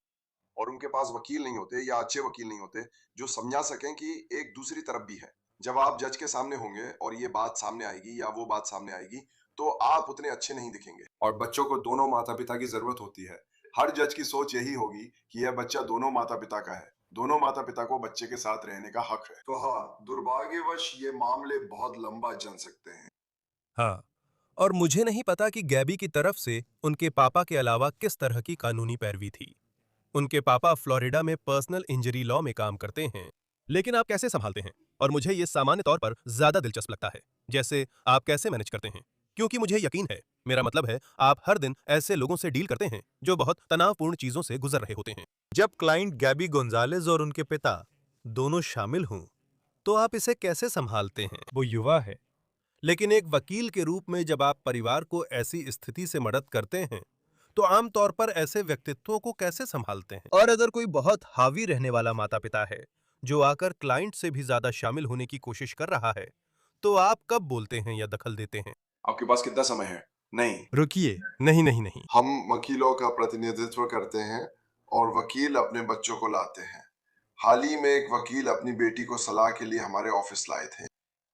और उनके पास वकील नहीं होते या अच्छे वकील नहीं होते जो समझा सकें कि एक दूसरी तरफ भी है। जब आप जज के सामने होंगे और ये बात सामने आएगी या वो बात सामने आएगी, तो आप उतने अच्छे नहीं दिखेंगे। और बच्चों को दोनों माता पिता की जरूरत होती है। हर जज की सोच यही होगी कि यह बच्चा दोनों माता पिता का है, दोनों माता पिता को बच्चे के साथ रहने का हक है। तो हाँ, दुर्भाग्यवश ये मामले बहुत लंबा चल सकते हैं। हाँ, और मुझे नहीं पता कि गैबी की तरफ से उनके पापा के अलावा किस तरह की कानूनी पैरवी थी। उनके पापा फ्लोरिडा में पर्सनल इंजरी लॉ में काम करते हैं। लेकिन आप कैसे संभालते हैं? और मुझे ये सामान्य तौर पर ज्यादा दिलचस्प लगता है, जैसे आप कैसे मैनेज करते हैं, क्योंकि मुझे यकीन है, मेरा मतलब है, आप हर दिन ऐसे लोगों से डील करते हैं जो बहुत तनावपूर्ण चीजों से गुजर रहे होते हैं। जब क्लाइंट गैबी गोंजालेज और उनके पिता दोनों शामिल हों, तो आप इसे कैसे संभालते हैं? वो युवा है, लेकिन एक वकील के रूप में जब आप परिवार को ऐसी स्थिति से मदद करते हैं, तो आमतौर पर ऐसे व्यक्तित्वों को कैसे संभालते हैं? और अगर कोई बहुत हावी रहने वाला माता पिता है जो आकर क्लाइंट से भी ज्यादा शामिल होने की कोशिश कर रहा है, तो आप कब बोलते हैं या दखल देते हैं? आपके पास कितना समय है? नहीं, रुकिए, नहीं नहीं नहीं। हम वकीलों का प्रतिनिधित्व करते हैं और वकील अपने बच्चों को लाते हैं। हाल ही में एक वकील अपनी बेटी को सलाह के लिए हमारे ऑफिस लाए थे।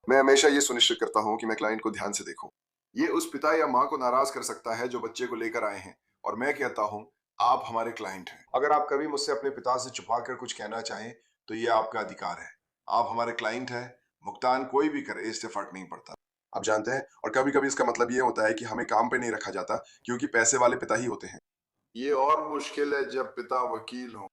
मैं हमेशा ये सुनिश्चित करता हूँ कि मैं क्लाइंट को ध्यान से देखूं। ये उस पिता या माँ को नाराज कर सकता है जो बच्चे को लेकर आए हैं, और मैं कहता हूँ आप हमारे क्लाइंट हैं। अगर आप कभी मुझसे अपने पिता से छुपा कर कुछ कहना चाहें तो ये आपका अधिकार है। आप हमारे क्लाइंट हैं, भुगतान कोई भी करे इससे फर्क नहीं पड़ता। आप जानते हैं, और कभी कभी इसका मतलब ये होता है कि हमें काम पे नहीं रखा जाता क्योंकि पैसे वाले पिता ही होते हैं। ये और मुश्किल है जब पिता वकील हो।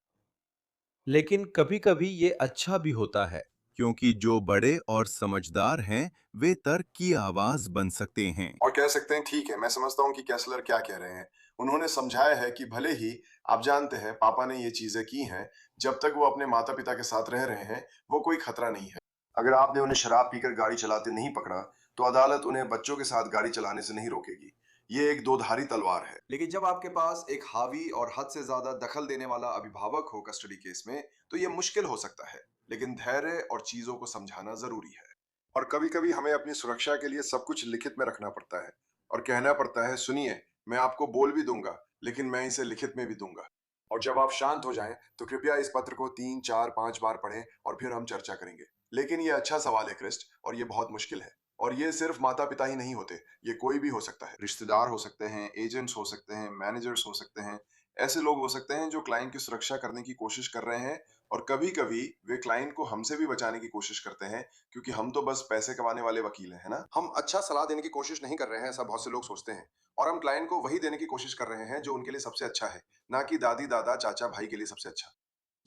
लेकिन कभी कभी ये अच्छा भी होता है, क्योंकि जो बड़े और समझदार हैं वे तर्क की आवाज बन सकते हैं और कह सकते हैं ठीक है, मैं समझता हूँ कि कैसलर क्या कह रहे हैं। उन्होंने समझाया है कि भले ही आप जानते हैं पापा ने ये चीजें की हैं, जब तक वो अपने माता पिता के साथ रह रहे हैं वो कोई खतरा नहीं है। अगर आपने उन्हें शराब पीकर गाड़ी चलाते नहीं पकड़ा तो अदालत उन्हें बच्चों के साथ गाड़ी चलाने से नहीं रोकेगी। ये एक दोधारी तलवार है। लेकिन जब आपके पास एक हावी और हद से ज्यादा दखल देने वाला अभिभावक हो कस्टडी केस में, तो ये मुश्किल हो सकता है, लेकिन धैर्य और चीजों को समझाना जरूरी है। और कभी कभी हमें अपनी सुरक्षा के लिए सब कुछ लिखित में रखना पड़ता है और कहना पड़ता है, सुनिए, मैं आपको बोल भी दूंगा लेकिन मैं इसे लिखित में भी दूंगा। और जब आप शांत हो जाएं तो कृपया इस पत्र को 3, 4, 5 बार पढ़ें और फिर हम चर्चा करेंगे। लेकिन ये अच्छा सवाल है क्रिस्ट, और ये बहुत मुश्किल है। और ये सिर्फ माता पिता ही नहीं होते, ये कोई भी हो सकता है। रिश्तेदार हो सकते हैं, एजेंट्स हो सकते हैं, मैनेजर्स हो सकते हैं, ऐसे लोग हो सकते हैं जो क्लाइंट की सुरक्षा करने की कोशिश कर रहे हैं और कभी कभी वे क्लाइंट को हमसे भी बचाने की कोशिश करते हैं, क्योंकि हम तो बस पैसे कमाने वाले वकील हैं, है ना। हम अच्छा सलाह देने की कोशिश नहीं कर रहे हैं, ऐसा बहुत से लोग सोचते हैं, और हम क्लाइंट को वही देने की कोशिश कर रहे हैं जो उनके लिए सबसे अच्छा है, ना कि दादी दादा चाचा भाई के लिए सबसे अच्छा।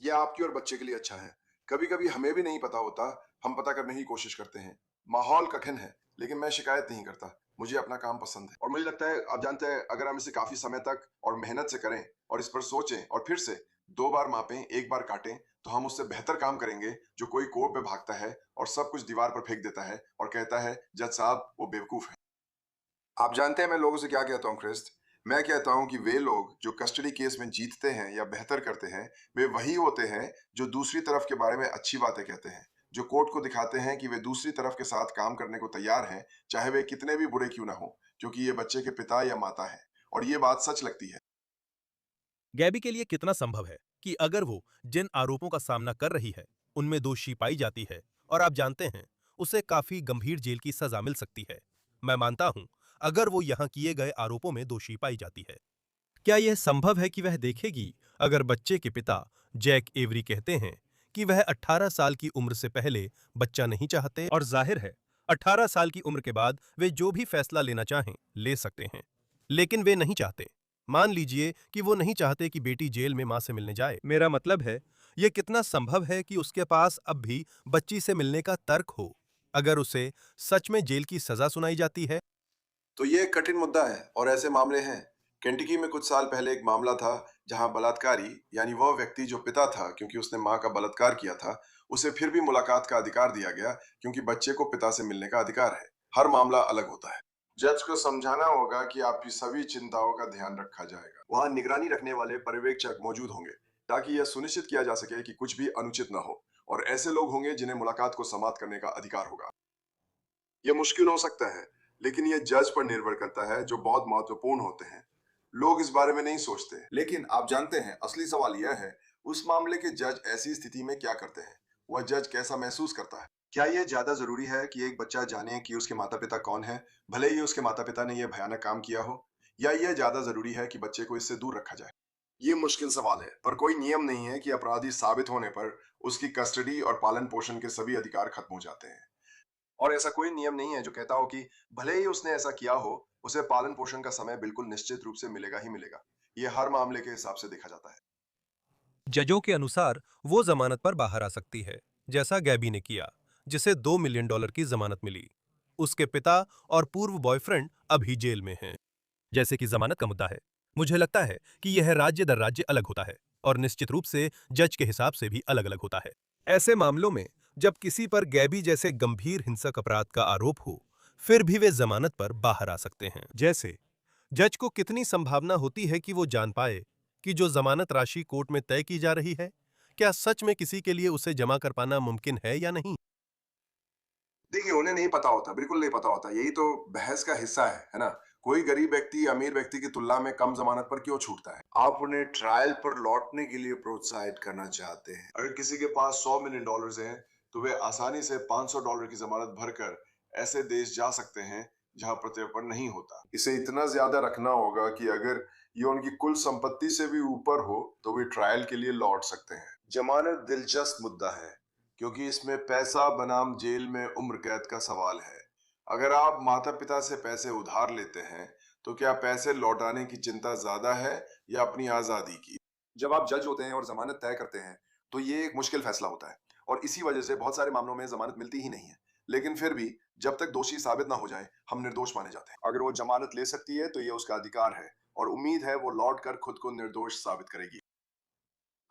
यह आपकी और बच्चे के लिए अच्छा है। कभी कभी हमें भी नहीं पता होता, हम पता करने की कोशिश करते हैं। माहौल कठिन है, लेकिन मैं शिकायत नहीं करता। मुझे अपना काम पसंद है, और मुझे लगता है, आप जानते हैं, अगर हम इसे काफी समय तक और मेहनत से करें और इस पर सोचें और फिर से 2 बार मापें, 1 बार काटें, तो हम उससे बेहतर काम करेंगे जो कोई कोर्ट पे भागता है और सब कुछ दीवार पर फेंक देता है और कहता है जज साहब वो बेवकूफ है। आप जानते हैं मैं लोगों से क्या कहता हूँ क्रिस्ट? मैं कहता हूँ कि वे लोग जो कस्टडी केस में जीतते हैं या बेहतर करते हैं, वे वही होते हैं जो दूसरी तरफ के बारे में अच्छी बातें कहते हैं, जो कोर्ट को दिखाते हैं कि वे दूसरी तरफ के साथ काम करने को तैयार हैं, चाहे वे कितने भी बुरे क्यों ना हो, क्योंकि ये बच्चे के पिता या माता है, और ये बात सच लगती है। गैबी के लिए कितना संभव है कि अगर वो जिन आरोपों का सामना कर रही है उनमें दोषी पाई जाती है, और आप जानते हैं उसे काफी गंभीर जेल की सजा मिल सकती है। मैं मानता हूं अगर वो यहां किए गए आरोपों में दोषी पाई जाती है। क्या यह संभव है कि वह देखेगी अगर बच्चे के पिता जैक एवरी कहते हैं कि वह 18 साल की उम्र से पहले बच्चा नहीं चाहते, और जाहिर है 18 साल की उम्र के बाद वे जो भी फैसला लेना चाहें ले सकते हैं, लेकिन वे नहीं चाहते। मान लीजिए कि वो नहीं चाहते कि बेटी जेल में मां से मिलने जाए। मेरा मतलब है यह कितना संभव है कि उसके पास अब भी बच्ची से मिलने का तर्क हो अगर उसे सच में जेल की सजा सुनाई जाती है। तो ये एक कठिन मुद्दा है, और ऐसे मामले हैं। केंटकी में कुछ साल पहले एक मामला था जहां बलात्कारी, यानी वह व्यक्ति जो पिता था क्योंकि उसने मां का बलात्कार किया था, उसे फिर भी मुलाकात का अधिकार दिया गया क्योंकि बच्चे को पिता से मिलने का अधिकार है। हर मामला अलग होता है। जज को समझाना होगा कि आपकी सभी चिंताओं का ध्यान रखा जाएगा। वहां निगरानी रखने वाले पर्यवेक्षक मौजूद होंगे ताकि यह सुनिश्चित किया जा सके कि कुछ भी अनुचित न हो, और ऐसे लोग होंगे जिन्हें मुलाकात को समाप्त करने का अधिकार होगा। यह मुश्किल हो सकता है, लेकिन यह जज पर निर्भर करता है, जो बहुत महत्वपूर्ण होते हैं। लोग इस बारे में नहीं सोचते, लेकिन आप जानते हैं असली सवाल यह है उस मामले के जज ऐसी स्थिति में क्या करते हैं। वह जज कैसा महसूस करता है? क्या यह ज्यादा जरूरी है कि एक बच्चा जाने कि उसके माता पिता कौन है, भले ही उसके माता पिता ने यह भयानक काम किया हो, या यह ज्यादा जरूरी है कि बच्चे को इससे दूर रखा जाए? ये मुश्किल सवाल है, पर कोई नियम नहीं है कि अपराधी साबित होने पर उसकी कस्टडी और पालन पोषण के सभी अधिकार खत्म हो जाते हैं। और ऐसा कोई नियम नहीं है जो कहता हो कि भले ही उसने ऐसा किया हो, उसे पालन पोषण का समय बिल्कुल निश्चित रूप से मिलेगा ही मिलेगा। ये हर मामले के हिसाब से देखा जाता है। जजों के अनुसार वो जमानत पर बाहर आ सकती है, जैसा गैबी ने किया, जिसे $2 मिलियन की जमानत मिली। उसके पिता और पूर्व बॉयफ्रेंड अभी जेल में हैं। जैसे कि जमानत का मुद्दा है, मुझे लगता है कि यह राज्य दर राज्य अलग होता है और निश्चित रूप से जज के हिसाब से भी अलग अलग होता है। ऐसे मामलों में जब किसी पर गैबी जैसे गंभीर हिंसक अपराध का आरोप हो, फिर भी वे जमानत पर बाहर आ सकते हैं। जैसे जज को कितनी संभावना होती है कि वो जान पाए कि जो जमानत राशि कोर्ट में तय की जा रही है, क्या सच में किसी के लिए उसे जमा कर पाना मुमकिन है या नहीं? देखिए, उन्हें नहीं पता होता, बिल्कुल नहीं पता होता। यही तो बहस का हिस्सा है ना। कोई गरीब व्यक्ति अमीर व्यक्ति की तुलना में कम जमानत पर क्यों छूटता है? आप उन्हें ट्रायल पर लौटने के लिए प्रोत्साहित करना चाहते हैं। अगर किसी के पास $100 मिलियन हैं, तो वे आसानी से $500 की जमानत भरकर ऐसे देश जा सकते हैं जहां प्रत्यर्पण नहीं होता। इसे इतना ज्यादा रखना होगा कि अगर ये उनकी कुल संपत्ति से भी ऊपर हो, तो वे ट्रायल के लिए लौट सकते हैं। जमानत दिलचस्प मुद्दा है, क्योंकि इसमें पैसा बनाम जेल में उम्र कैद का सवाल है। अगर आप माता पिता से पैसे उधार लेते हैं, तो क्या पैसे लौटाने की चिंता ज्यादा है या अपनी आजादी की? जब आप जज होते हैं और जमानत तय करते हैं, तो ये एक मुश्किल फैसला होता है, और इसी वजह से बहुत सारे मामलों में जमानत मिलती ही नहीं है। लेकिन फिर भी जब तक दोषी साबित ना हो जाए, हम निर्दोष माने जाते हैं। अगर वो जमानत ले सकती है, तो ये उसका अधिकार है, और उम्मीद है वो लौट कर खुद को निर्दोष साबित करेगी।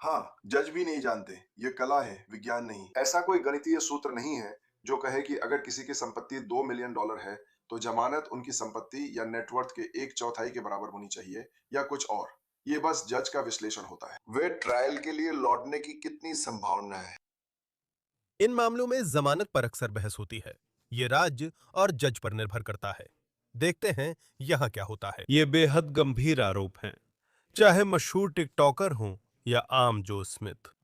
हाँ, जज भी नहीं जानते, ये कला है, विज्ञान नहीं। ऐसा कोई गणितीय सूत्र नहीं है जो कहे कि अगर किसी की संपत्ति $2 मिलियन है, तो जमानत उनकी संपत्ति या नेटवर्थ के 1/4 के बराबर होनी चाहिए, या कुछ और। ये बस जज का विश्लेषण होता है। वे ट्रायल के लिए लौटने की कितनी संभावना है? इन मामलों में जमानत पर अक्सर बहस होती है। ये राज्य और जज पर निर्भर करता है। देखते हैं यहाँ क्या होता है। ये बेहद गंभीर आरोप हैं, चाहे मशहूर टिकटॉकर हों या आम जो स्मिथ।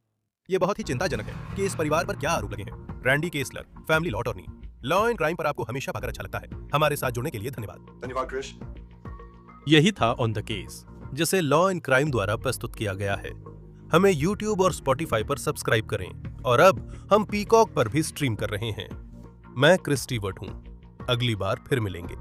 ये बहुत ही चिंताजनक है कि इस परिवार पर क्या आरोप लगे हैं। Randy Kessler, family law attorney. Law and crime पर आपको हमेशा पाकर अच्छा लगता है। हमारे साथ जुड़ने के लिए धन्यवाद। धन्यवाद क्रिश। यही था ऑन द केस, जिसे लॉ एंड क्राइम द्वारा प्रस्तुत किया गया है। हमें YouTube और Spotify पर सब्सक्राइब करें और अब हम पीकॉक पर भी स्ट्रीम कर रहे हैं। मैं क्रिस स्टीवर्ट हूं। अगली बार फिर मिलेंगे।